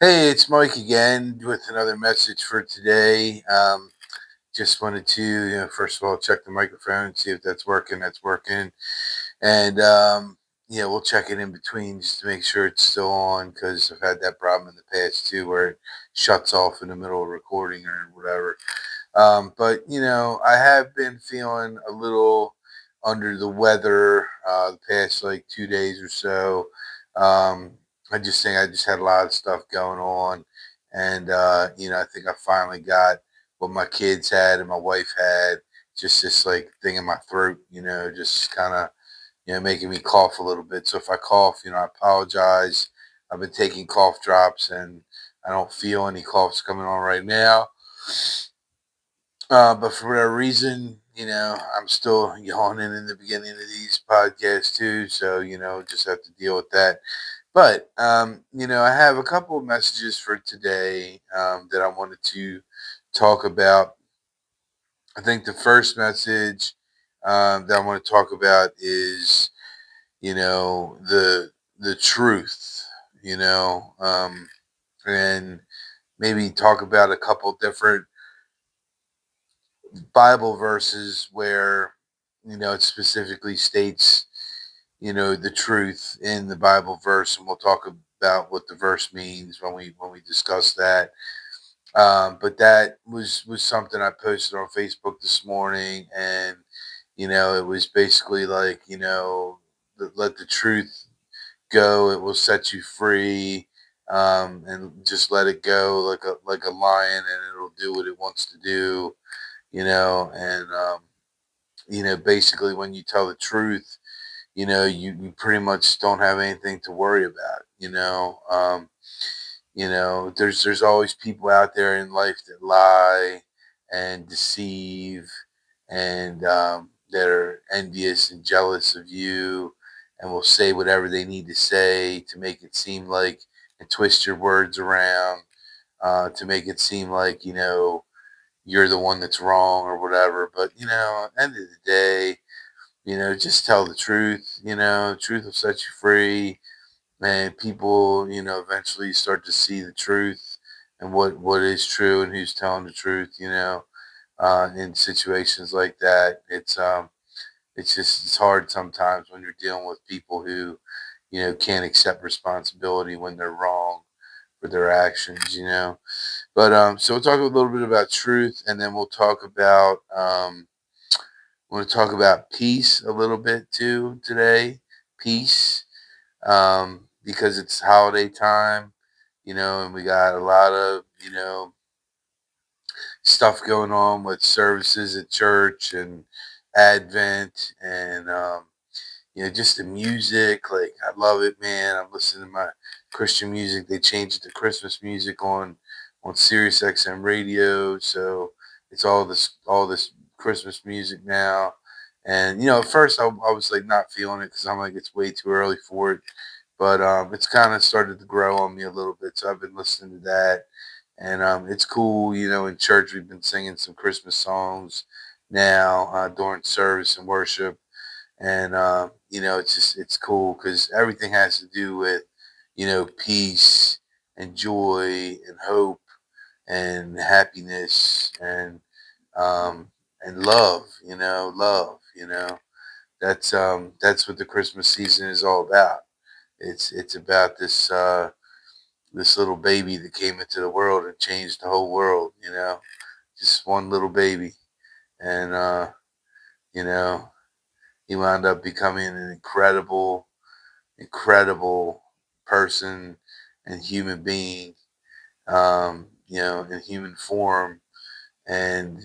Hey, it's Mike again with another message for today. Just wanted to, first of all, check the microphone, see if that's working. That's working, and yeah, we'll check it in between just to make sure it's still on because I've had that problem in the past too, where it shuts off in the middle of recording or whatever. But I have been feeling a little under the weather the past like 2 days or so. Um, I just think I just had a lot of stuff going on, and I think I finally got what my kids had and my wife had. Just this like thing in my throat, just kind of making me cough a little bit. So if I cough, I apologize. I've been taking cough drops, and I don't feel any coughs coming on right now. But for whatever reason, I'm still yawning in the beginning of these podcasts too. So, just have to deal with that. But, I have a couple of messages for today that I wanted to talk about. I think the first message that I want to talk about is, the truth, and maybe talk about a couple different Bible verses where it specifically states the truth in the Bible verse, and we'll talk about what the verse means when we discuss that. But that was something I posted on Facebook this morning, and it was basically like let the truth go; it will set you free. And just let it go like a lion, and it'll do what it wants to do, and basically when you tell the truth, you pretty much don't have anything to worry about. There's always people out there in life that lie and deceive, and that are envious and jealous of you, and will say whatever they need to say to make it seem like, and twist your words around to make it seem like you're the one that's wrong or whatever. But at the end of the day, just tell the truth. The truth will set you free, and people, eventually start to see the truth and what is true and who's telling the truth. In situations like that, it's hard sometimes when you're dealing with people who, can't accept responsibility when they're wrong for their actions. But so we'll talk a little bit about truth, and then we'll talk about I want to talk about peace a little bit too today. Peace, because it's holiday time, and we got a lot of stuff going on with services at church and Advent, and just the music. Like, I love it, man. I'm listening to my Christian music. They changed it to Christmas music on Sirius XM radio, so it's all this Christmas music now. And at first I was like not feeling it because I'm like it's way too early for it, but it's kind of started to grow on me a little bit. So I've been listening to that, and it's cool. In church we've been singing some Christmas songs now during service and worship, and it's cool because everything has to do with peace and joy and hope and happiness um and love. That's what the Christmas season is all about. It's about this little baby that came into the world and changed the whole world. Just one little baby, and you know he wound up becoming an incredible person and human being, in human form, and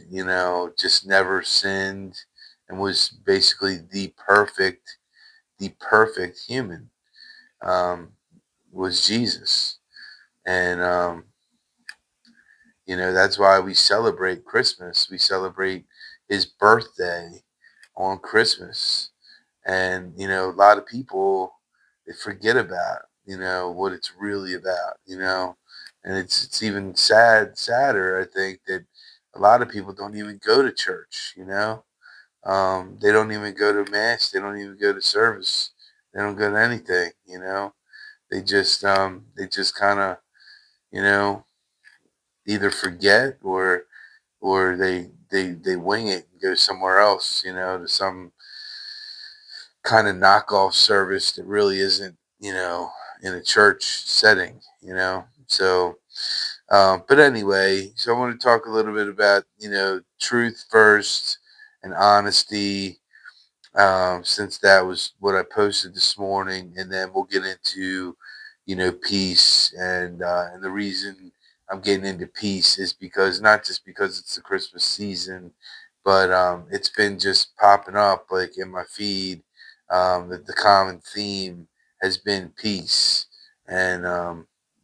just never sinned, and was basically the perfect human. Um, was Jesus, and that's why we celebrate Christmas. We celebrate his birthday on Christmas, and a lot of people, they forget about what it's really about. And it's even sadder, I think, that a lot of people don't even go to church. They don't even go to mass. They don't even go to service. They don't go to anything. They just kind of you know, either forget or they wing it and go somewhere else, to some kind of knockoff service that really isn't, in a church setting, So, but anyway, so I want to talk a little bit about, truth first and honesty, since that was what I posted this morning, and then we'll get into, peace, and the reason I'm getting into peace is because not just because it's the Christmas season, but it's been just popping up like in my feed. That the common theme has been peace, and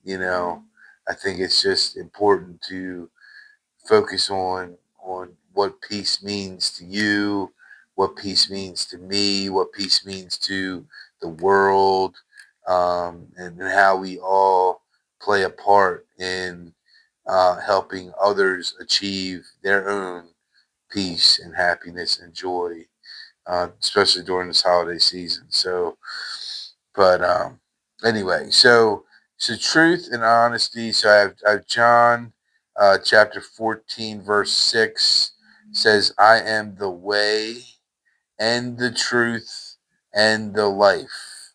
you know, I think it's just important to focus on what peace means to you, what peace means to me, what peace means to the world, and how we all play a part in helping others achieve their own peace and happiness and joy, especially during this holiday season. So, but anyway, so truth and honesty. So I have John chapter 14 verse 6 says, "I am the way and the truth and the life.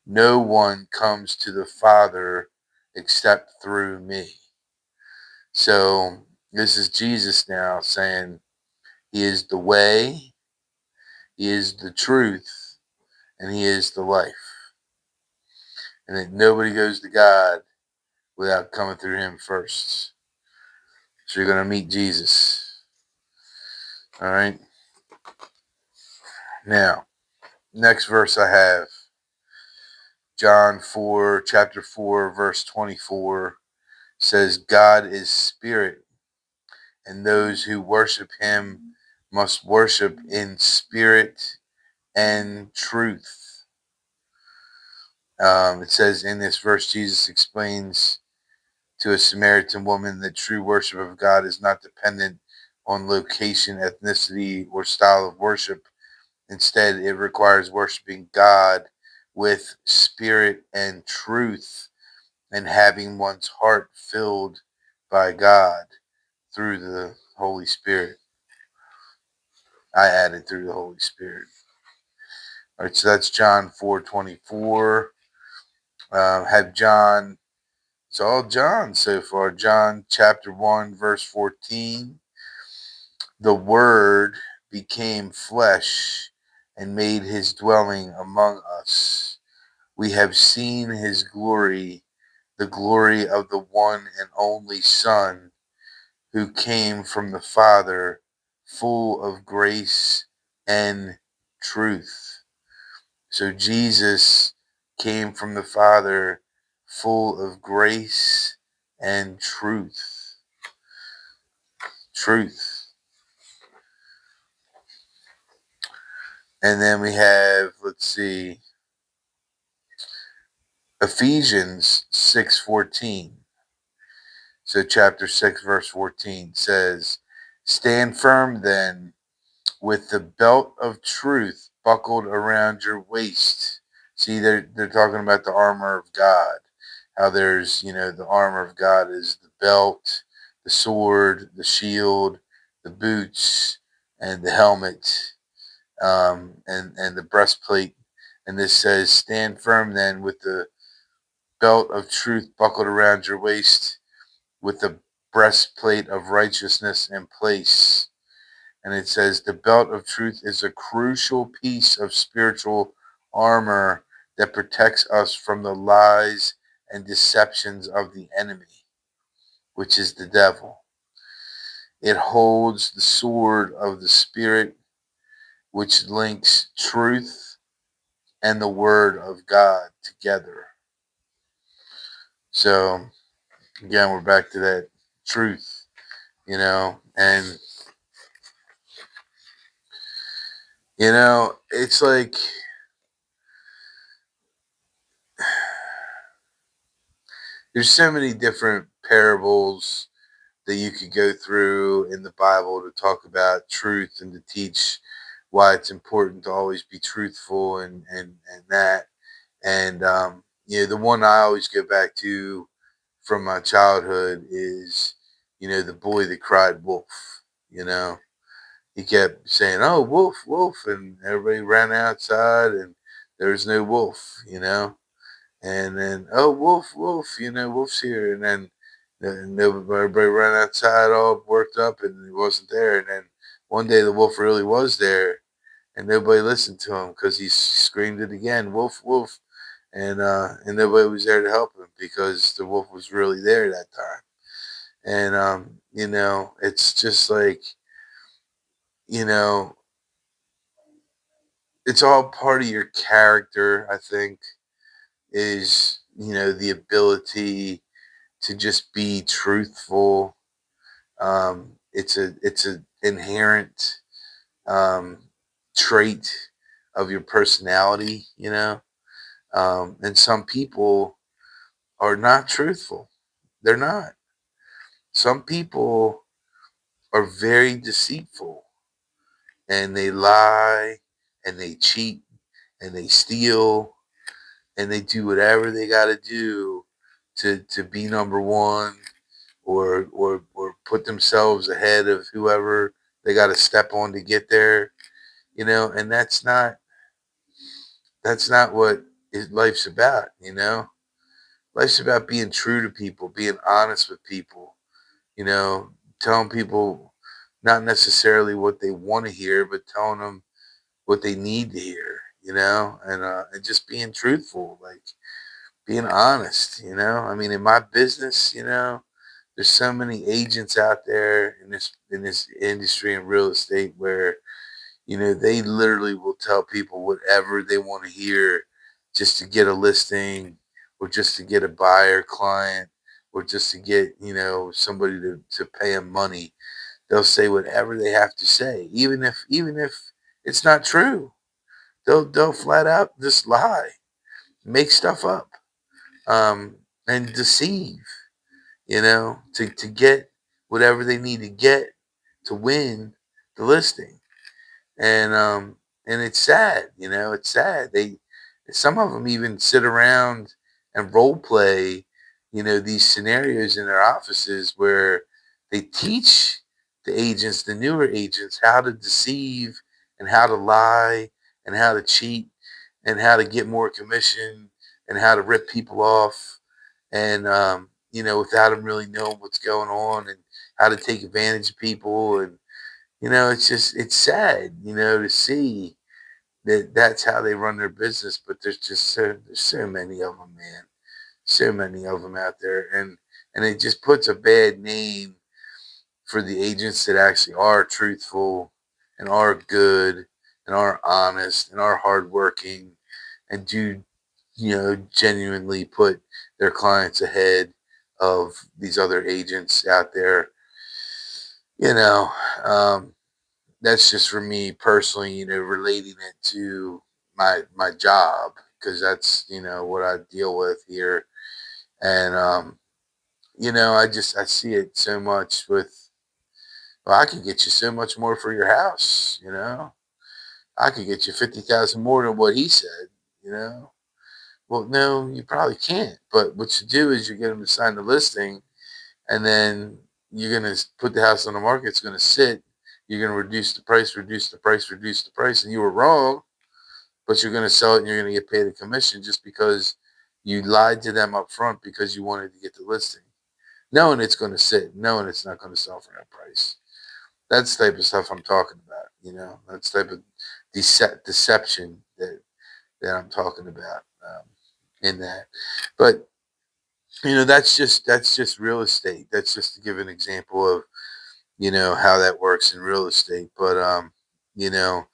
No one comes to the Father except through me." So this is Jesus now saying he is the way, he is the truth, and he is the life. And that nobody goes to God without coming through him first. So you're going to meet Jesus. All right. Now, next verse I have chapter 4, verse 24 says, "God is spirit, and those who worship him must worship in spirit and truth." It says in this verse, Jesus explains to a Samaritan woman that true worship of God is not dependent on location, ethnicity, or style of worship. Instead, it requires worshiping God with spirit and truth and having one's heart filled by God through the Holy Spirit. I added through the Holy Spirit. All right, so that's John 4:24. Have John, it's all John so far. John chapter 1, verse 14. "The Word became flesh and made his dwelling among us. We have seen his glory, the glory of the one and only Son who came from the Father, full of grace and truth." So Jesus came from the Father, full of grace and truth. Truth. And then we have, let's see, Ephesians 6:14. So chapter 6, verse 14 says, "Stand firm then, with the belt of truth buckled around your waist." See, they're talking about the armor of God. How there's, the armor of God is the belt, the sword, the shield, the boots, and the helmet, and the breastplate. And this says, "Stand firm then, with the belt of truth buckled around your waist, with the breastplate of righteousness in place." And it says the belt of truth is a crucial piece of spiritual armor that protects us from the lies and deceptions of the enemy, which is the devil. It holds the sword of the Spirit, which links truth and the Word of God together. So, again, we're back to that truth, and, it's like, there's so many different parables that you could go through in the Bible to talk about truth and to teach why it's important to always be truthful and that. And, the one I always go back to from my childhood is, the boy that cried wolf. You know, he kept saying, "Oh, wolf, wolf," and everybody ran outside, and there was no wolf. And then, "Oh, wolf, wolf," wolf's here, and then everybody ran outside all worked up, and he wasn't there. And then one day the wolf really was there, and nobody listened to him because he screamed it again, "Wolf, wolf," and nobody was there to help him because the wolf was really there that time. And it's just like, you know, it's all part of your character. I think is the ability to just be truthful. It's a inherent um, trait of your personality. And some people are not truthful. They're not. Some people are very deceitful, and they lie and they cheat and they steal and they do whatever they got to do to be number one, or put themselves ahead of whoever they got to step on to get there. And that's not what life's about. Life's about being true to people, being honest with people, you know, telling people not necessarily what they want to hear, but telling them what they need to hear, and just being truthful, like being honest. I mean, in my business, there's so many agents out there in this industry in real estate where they literally will tell people whatever they want to hear just to get a listing, or just to get a buyer client, or just to get, somebody to pay them money. They'll say whatever they have to say, even if it's not true. They'll flat out just lie, make stuff up, and deceive, to get whatever they need to get to win the listing. And it's sad. It's sad. Some of them even sit around and role play, these scenarios in their offices where they teach the newer agents, how to deceive and how to lie and how to cheat and how to get more commission and how to rip people off, and without them really knowing what's going on, and how to take advantage of people. And it's sad, to see that that's how they run their business. But there's so many of them, man. So many of them out there, and it just puts a bad name for the agents that actually are truthful and are good and are honest and are hardworking and do, genuinely put their clients ahead of these other agents out there. You know, um, that's just for me personally, relating it to my job, because that's what I deal with here. And I see it so much with, well, I could get you so much more for your house. I could get you 50,000 more than what he said. you know well, no, you probably can't, but what you do is you get them to sign the listing, and then you're going to put the house on the market. It's going to sit. You're going to reduce the price, reduce the price, reduce the price. And you were wrong, but you're going to sell it and you're going to get paid a commission just because you lied to them up front because you wanted to get the listing, knowing it's going to sit, knowing it's not going to sell for that price. That's the type of stuff I'm talking about. That's the type of deception that I'm talking about, in that. But that's just real estate. That's just to give an example of how that works in real estate. But you know,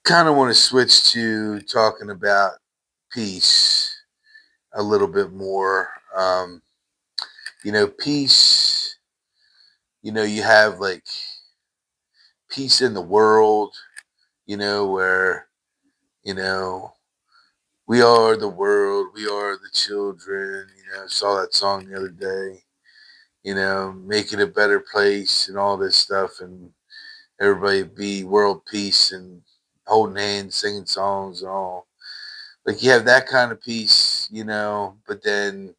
kind of want to switch to talking about peace a little bit more. Peace. You have like peace in the world. Where you know we are the world, we are the children. Saw that song the other day. Make it a better place and all this stuff, and everybody be world peace and holding hands, singing songs and all. Like you have that kind of peace, but then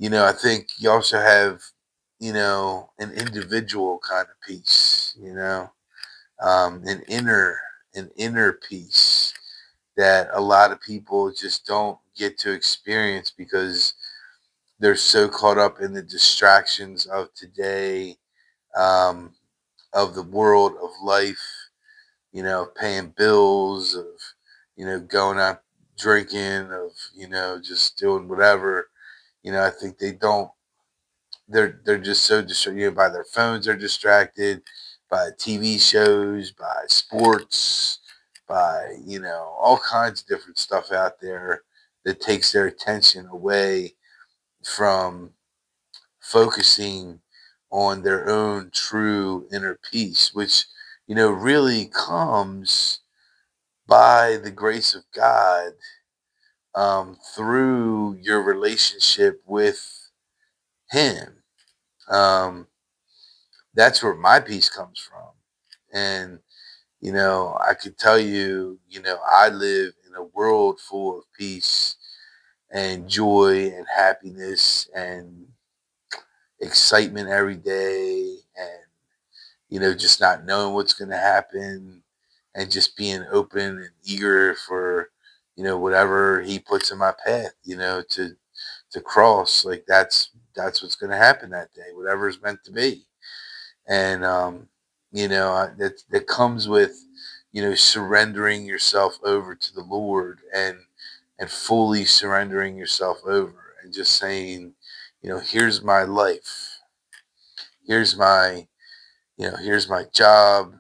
I think you also have, an individual kind of peace, an inner peace that a lot of people just don't get to experience because they're so caught up in the distractions of today, um, of the world of life, paying bills, of, going out drinking, of, just doing whatever. I think they don't, they're just so distracted by their phones. They're distracted by TV shows, by sports, by, all kinds of different stuff out there that takes their attention away from focusing on their own true inner peace, which, really comes by the grace of God, through your relationship with Him. Um, that's where my peace comes from. And, I could tell you, I live in a world full of peace and joy and happiness and excitement every day, and just not knowing what's going to happen, and just being open and eager for, whatever He puts in my path, to cross. Like that's what's going to happen that day, whatever is meant to be. And that comes with, surrendering yourself over to the Lord, and fully surrendering yourself over, and just saying, here's my life, here's my here's my job,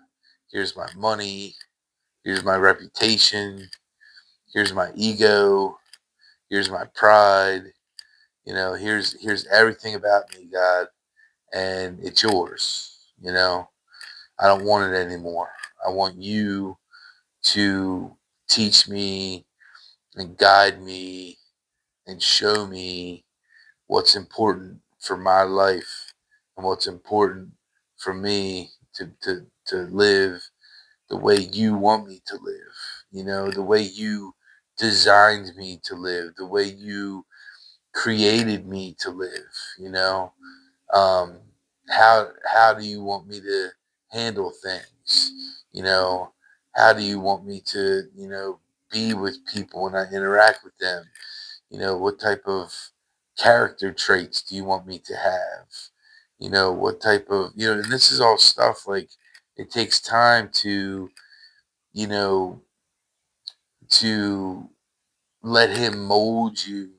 here's my money, here's my reputation, here's my ego, here's my pride, here's everything about me, God, and it's yours. I don't want it anymore. I want you to teach me and guide me and show me what's important for my life, and what's important for me to live the way you want me to live, the way you designed me to live, the way you created me to live, you know. Um, how do you want me to handle things? You know, how do you want me to, be with people when I interact with them? What type of character traits do you want me to have? What type of, and this is all stuff like it takes time you know, to let Him mold you.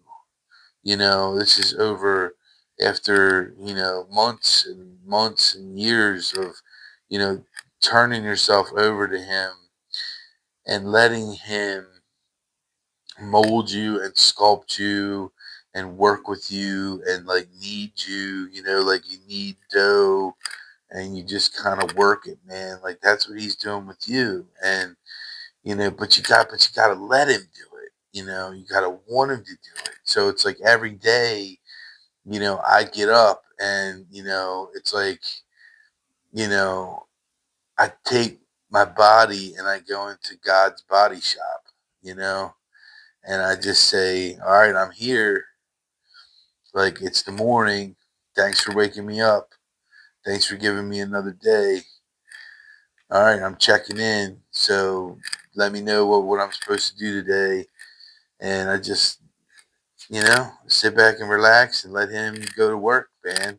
This is over after, months and months and years of, you know, turning yourself over to Him and letting Him mold you and sculpt you and work with you and like knead you, like you knead dough, and you just kind of work it, man. Like that's what He's doing with you. And, but you got to let Him do it. You got to want Him to do it. So it's like every day, I get up and, it's like, you know, I take my body and I go into God's body shop, you know, and I just say, all right, I'm here. Like it's the morning. Thanks for waking me up. Thanks for giving me another day. All right, I'm checking in. So let me know what I'm supposed to do today. And I just, sit back and relax and let Him go to work, man.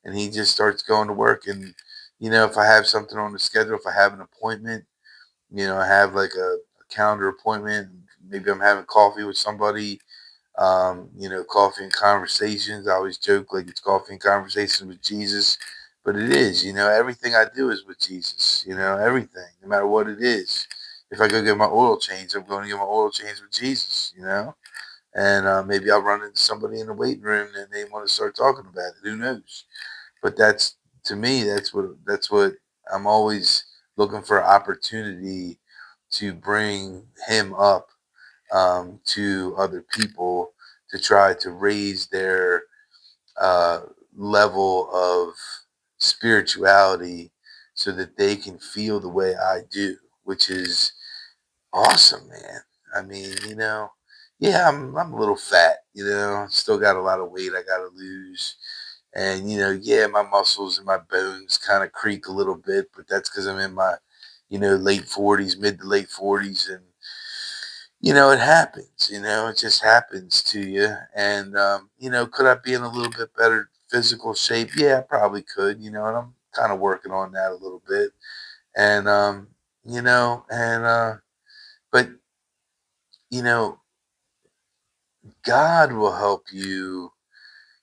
And He just starts going to work. And, if I have something on the schedule, if I have an appointment, I have like a calendar appointment, maybe I'm having coffee with somebody, coffee and conversations. I always joke like it's coffee and conversations with Jesus, but it is, everything I do is with Jesus, everything, no matter what it is. If I go get my oil change, I'm going to get my oil change with Jesus, and maybe I'll run into somebody in the waiting room and they want to start talking about it. Who knows? But that's, to me, that's what I'm always looking for, opportunity to bring Him up, to other people, to try to raise their uh, level of spirituality so that they can feel the way I do, which is awesome, man. I mean, Yeah, I'm a little fat, still got a lot of weight I gotta lose. And, yeah, my muscles and my bones kind of creak a little bit, but that's because I'm in my, late 40s, mid to late 40s. And, it happens, it just happens to you. And, could I be in a little bit better physical shape? Yeah, I probably could, and I'm kind of working on that a little bit. And, but, you know, God will help you,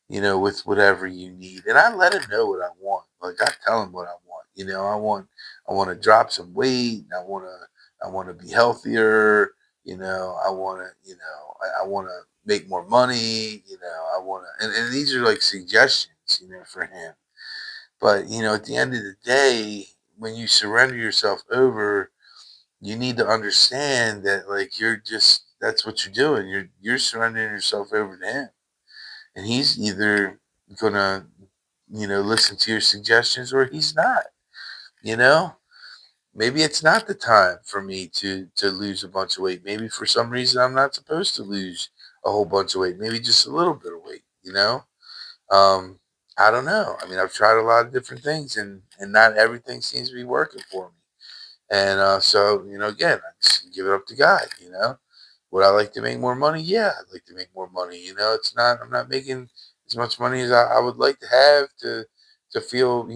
with whatever you need. And I let him know what I want. Like I tell him what I want. I want to drop some weight. I want to be healthier. I want to, I want to make more money. I want to, and these are like suggestions, for him. But, at the end of the day, when you surrender yourself over, you need to understand that like that's what you're doing. You're surrendering yourself over to him, and he's either gonna listen to your suggestions or he's not. you know Maybe it's not the time for me to lose a bunch of weight. Maybe for some reason I'm not supposed to lose a whole bunch of weight. Maybe just a little bit of weight. um I don't know. I mean, I've tried a lot of different things, and not everything seems to be working for me. And so, again, I just give it up to God. Would I like to make more money? Yeah, I'd like to make more money. I'm not making as much money as I would like to have to feel,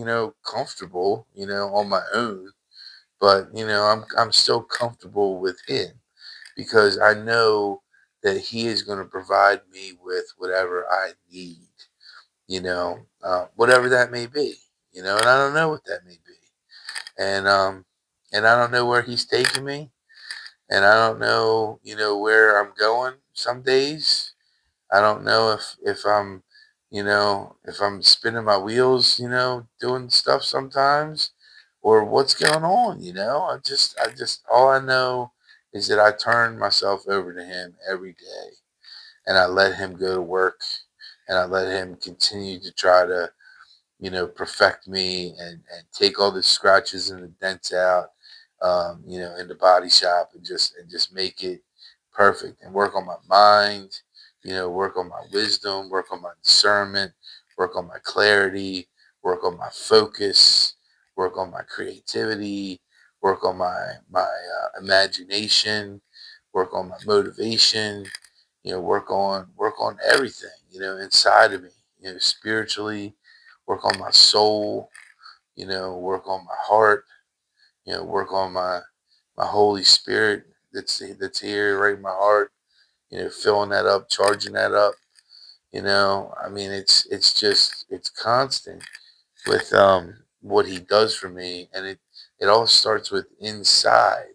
comfortable, on my own. But, I'm still comfortable with him because I know that he is going to provide me with whatever I need, whatever that may be, and I don't know what that may be. And I don't know where he's taking me, and I don't know, where I'm going some days. I don't know if I'm, if I'm spinning my wheels, doing stuff sometimes, or what's going on. All I know is that I turn myself over to him every day, and I let him go to work, and I let him continue to try to, perfect me and take all the scratches and the dents out, in the body shop, and just make it perfect, and work on my mind, work on my wisdom, work on my discernment, work on my clarity, work on my focus, work on my creativity, work on my imagination, work on my motivation, work on everything, inside of me, spiritually, work on my soul, work on my heart, work on my Holy Spirit that's here right in my heart, filling that up, charging that up. I mean, it's constant with what he does for me, and it all starts with inside.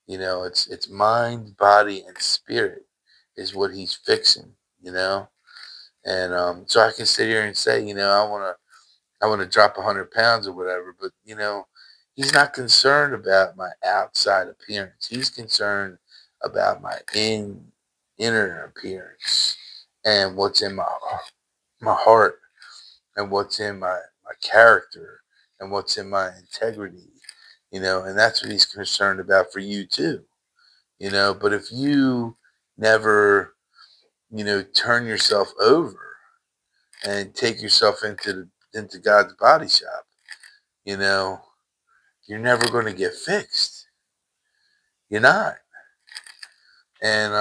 It's mind, body, and spirit is what he's fixing. You know, and so I can sit here and say, I want to drop 100 pounds or whatever, but he's not concerned about my outside appearance. He's concerned about my inner appearance and what's in my heart, and what's in my character, and what's in my integrity. And that's what he's concerned about for you too. But if you never, turn yourself over and take yourself into God's body shop, you know, you're never going to get fixed. You're not. And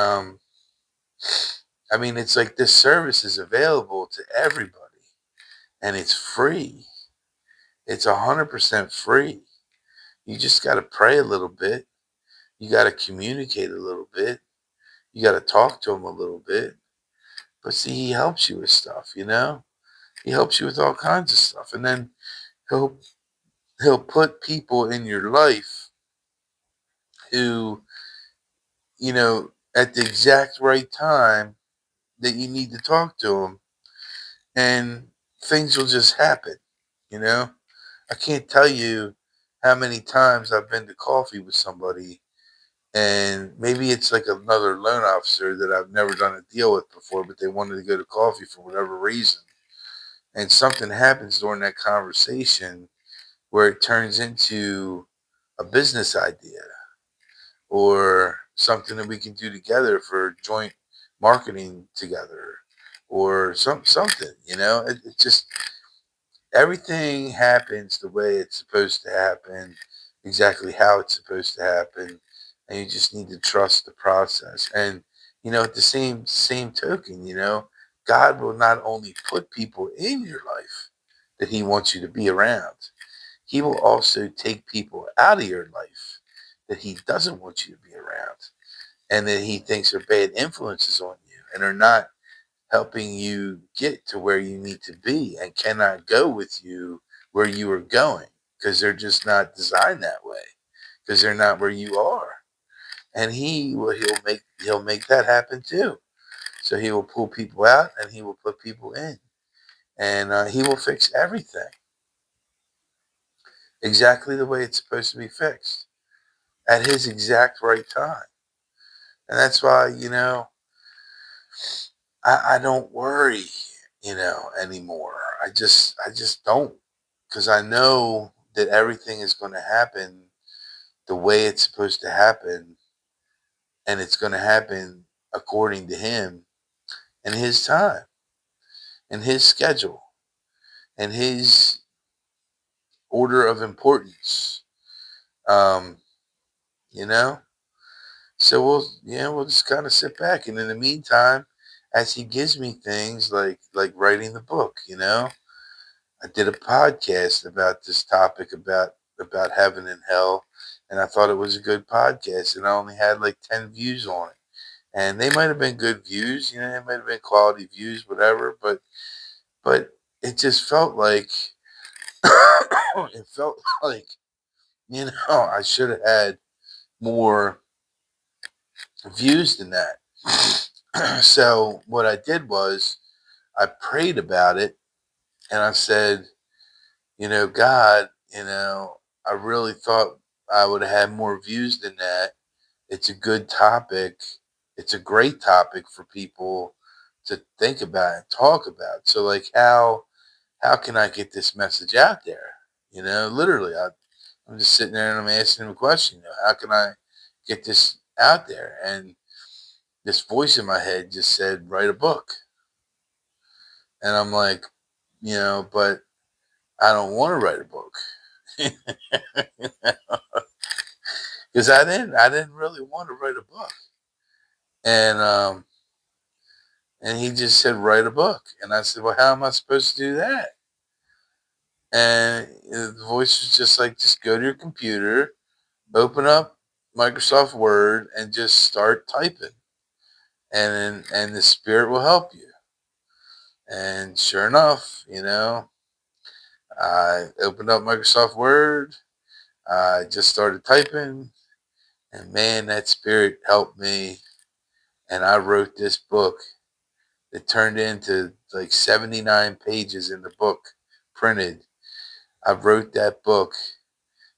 I mean, it's like this service is available to everybody, and it's free. It's 100% free. You just got to pray a little bit. You got to communicate a little bit. You got to talk to him a little bit. But see, he helps you with stuff. He helps you with all kinds of stuff, and then he'll he'll put people in your life who, at the exact right time that you need to talk to them, and things will just happen. You know, I can't tell you how many times I've been to coffee with somebody, and maybe it's like another loan officer that I've never done a deal with before, but they wanted to go to coffee for whatever reason. And something happens during that conversation where it turns into a business idea or something that we can do together for joint, marketing together or something, it just, everything happens the way it's supposed to happen, exactly how it's supposed to happen, and you just need to trust the process. And at the same token, God will not only put people in your life that He wants you to be around, He will also take people out of your life that He doesn't want you to be around, and that He thinks are bad influences on you and are not helping you get to where you need to be and cannot go with you where you are going, because they're just not designed that way, because they're not where you are. And he'll make that happen too. So He will pull people out and He will put people in, and He will fix everything exactly the way it's supposed to be fixed at His exact right time. And that's why, I don't worry, anymore. I just don't, because I know that everything is going to happen the way it's supposed to happen, and it's going to happen according to Him and His time and His schedule and His order of importance. Um, you know, so we'll just kind of sit back, and in the meantime, as He gives me things like writing the book, I did a podcast about this topic about heaven and hell, and I thought it was a good podcast, and I only had like 10 views on it, and they might have been good views, they might have been quality views, whatever, but it just felt like it felt like I should have had more views than that. So what I did was I prayed about it, and I said, God, I really thought I would have had more views than that. It's a good topic. It's a great topic for people to think about and talk about. So, like, how can I get this message out there? Literally, I'm just sitting there and I'm asking him a question. How can I get this out there? And this voice in my head just said, write a book. And I'm like, but I don't want to write a book. Because I didn't really want to write a book. And he just said, write a book. And I said, well, how am I supposed to do that? And the voice was just like, just go to your computer, open up Microsoft Word, and just start typing. And the Spirit will help you. And sure enough, I opened up Microsoft Word. I just started typing. And man, that Spirit helped me. And I wrote this book. It turned into like 79 pages in the book printed. I wrote that book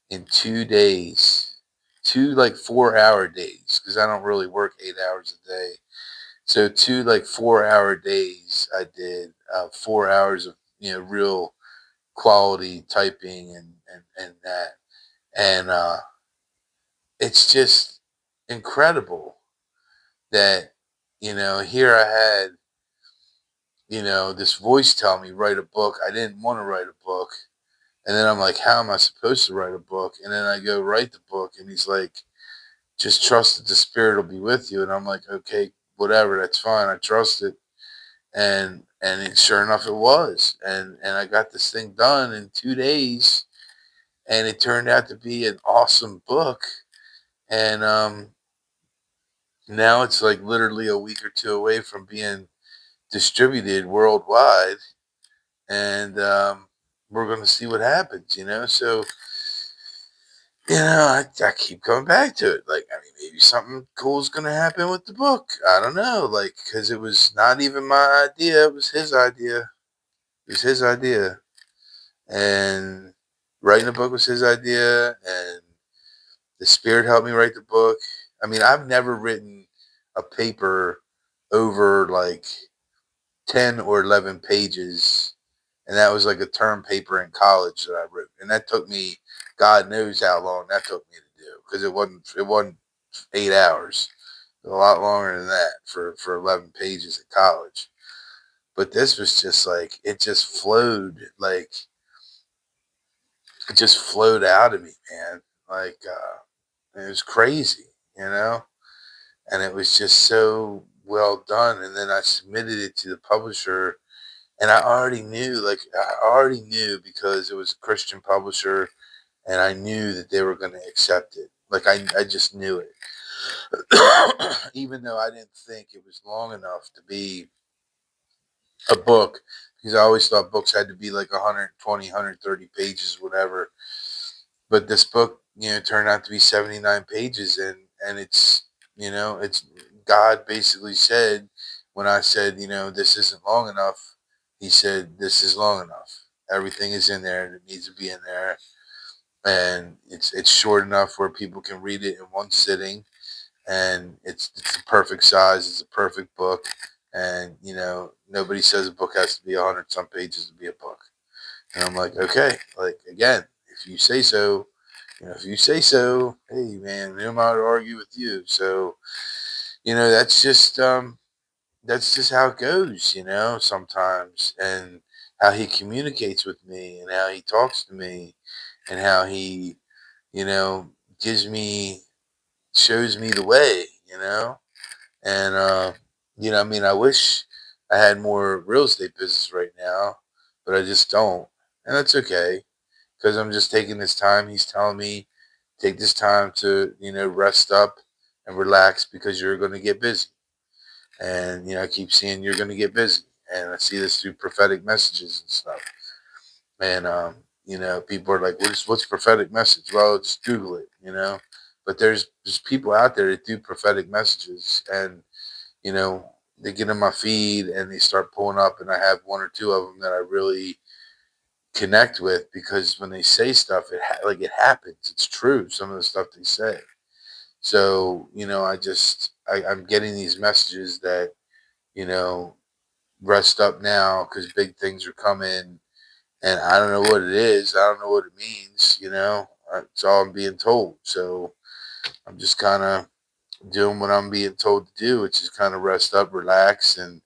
in 2 days, two like 4 hour days, because I don't really work 8 hours a day. So two like 4 hour days, I did 4 hours of real quality typing and that, and it's just incredible that here I had this voice tell me write a book. I didn't want to write a book, and then I'm like, how am I supposed to write a book? And then I go write the book, and he's like, just trust that the Spirit will be with you. And I'm like, okay, whatever, that's fine. I trust it. Sure enough, it was. And I got this thing done in 2 days, and it turned out to be an awesome book. And now it's like literally a week or two away from being distributed worldwide, and we're going to see what happens. So I keep coming back to it. Like, I mean, maybe something cool is going to happen with the book. I don't know, like, because it was not even my idea. It was his idea. It was his idea. And writing the book was his idea. And the Spirit helped me write the book. I mean, I've never written a paper over like 10 or 11 pages. And that was like a term paper in college that I wrote. And that took me, God knows how long that took me to do, because it wasn't 8 hours. a lot longer than that for 11 pages at college. But this was just like, it just flowed, like, it just flowed out of me, man. Like, it was crazy, you know? And it was just so well done. And then I submitted it to the publisher, and I already knew, like, I already knew because it was a Christian publisher, and I knew that they were going to accept it. Like, I just knew it. Even though I didn't think it was long enough to be a book, because I always thought books had to be like 120, 130 pages, whatever. But this book, turned out to be 79 pages, and it's, it's, God basically said, when I said, this isn't long enough, he said, this is long enough. Everything is in there that needs to be in there, and it's short enough where people can read it in one sitting, and it's the perfect size. It's a perfect book, and nobody says a book has to be 100 some pages to be a book. And I'm like, okay, like, again, if you say so, if you say so, hey man, who am I to argue with you? So, that's just how it goes, sometimes, and how he communicates with me, and how he talks to me, and how he, you know, gives me, shows me the way, and I mean, I wish I had more real estate business right now, but I just don't, and that's okay, because I'm just taking this time. He's telling me, take this time to, rest up and relax, because you're going to get busy. And, I keep seeing you're going to get busy. And I see this through prophetic messages and stuff. And, people are like, what's prophetic message? Well, just Google it, But there's people out there that do prophetic messages, and, they get in my feed and they start pulling up, and I have one or two of them that I really connect with, because when they say stuff, like, it happens. It's true. Some of the stuff they say. So, I'm getting these messages that, you know, rest up now, because big things are coming, and I don't know what it is. I don't know what it means. It's all I'm being told. So I'm just kind of doing what I'm being told to do, which is kind of rest up, relax, and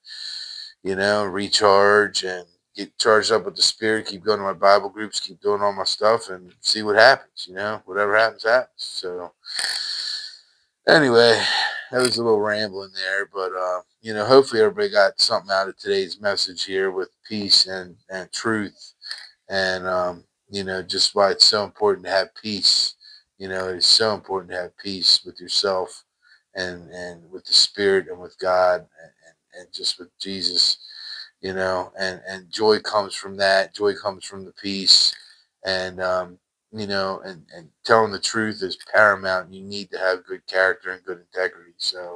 recharge, and get charged up with the spirit. Keep going to my Bible groups. Keep doing all my stuff, and see what happens. Whatever happens, happens. So anyway, that was a little rambling there, but hopefully everybody got something out of today's message here, with peace and truth, and just why it's so important to have peace. It's so important to have peace with yourself, and with the Spirit, and with God, and just with Jesus. And joy comes from that. Joy comes from the peace, and and telling the truth is paramount. You need to have good character and good integrity. So